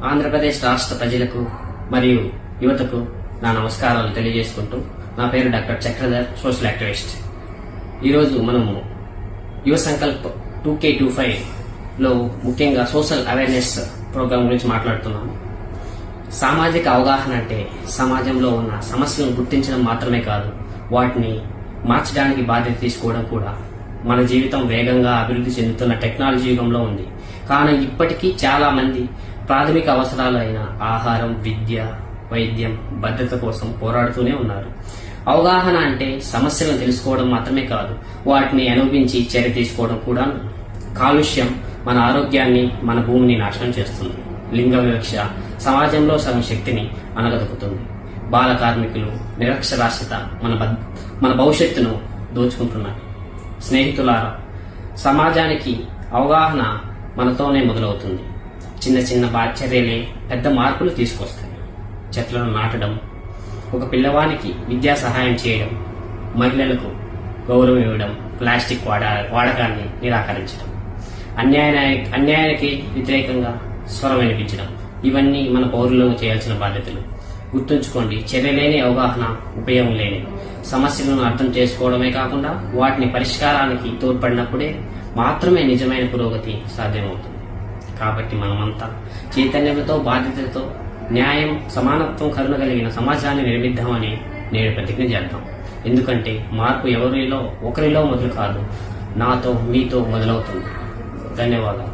ఆంధ్రప్రదేశ్ రాష్ట్ర ప్రజలకు మరియు యువతకు నా నమస్కారాలు తెలియజేసుకుంటూ, నా పేరు డాక్టర్ చక్రధర్, సోషల్ యాక్టివిస్ట్. ఈరోజు మనము యువ సంకల్ప్ 2K25 లో ముఖ్యంగా సోషల్ అవేర్నెస్ ప్రోగ్రాం గురించి మాట్లాడుతున్నాము. సామాజిక అవగాహన అంటే సమాజంలో ఉన్న సమస్యలను గుర్తించడం మాత్రమే కాదు, వాటిని మార్చడానికి బాధ్యత తీసుకోవడం కూడా. మన జీవితం వేగంగా అభివృద్ధి చెందుతున్న టెక్నాలజీ యుగంలో ఉంది. కానీ ఇప్పటికీ చాలా మంది ప్రాథమిక అవసరాలైన ఆహారం, విద్య, వైద్యం, భద్రత కోసం పోరాడుతూనే ఉన్నారు. అవగాహన అంటే సమస్యలను తెలుసుకోవడం మాత్రమే కాదు, వాటిని అనుభవించి చర్య తీసుకోవడం కూడా. కాలుష్యం మన ఆరోగ్యాన్ని, మన భూమిని నాశనం చేస్తుంది. లింగ వివక్ష సమాజంలో సగం శక్తిని అనగదొక్కుతుంది. బాల కార్మికులు, నిరక్షరాస్యత మన భవిష్యత్తును దోచుకుంటున్నారు. స్నేహితులారా, సమాజానికి అవగాహన మనతోనే మొదలవుతుంది. చిన్న చిన్న చర్యలే పెద్ద మార్పులు తీసుకొస్తాయి. చెట్లను నాటడం, ఒక పిల్లవానికి విద్యా సహాయం చేయడం, మహిళలకు గౌరవం ఇవ్వడం, ప్లాస్టిక్ వాడకాన్ని నిరాకరించడం, అన్యాయానికి వ్యతిరేకంగా స్వరం వినిపించడం, ఇవన్నీ మన పౌరులను చేయాల్సిన బాధ్యతలు. గుర్తుంచుకోండి, చర్య లేని అవగాహన ఉపయోగం లేనిది. సమస్యలను అర్థం చేసుకోవడమే కాకుండా వాటిని పరిష్కారానికి తోడ్పడినప్పుడే మాత్రమే నిజమైన పురోగతి సాధ్యమవుతుంది. కాబట్టి మనమంతా చైతన్యంతో, బాధ్యతతో, న్యాయం, సమానత్వం, కరుణ కలిగిన సమాజాన్ని నిర్మిద్దామని నేడు ప్రతిజ్ఞ చేద్దాం. ఎందుకంటే మార్పు ఒకరిలో మొదలు కాదు, నాతో, మీతో మొదలవుతుంది. ధన్యవాదాలు.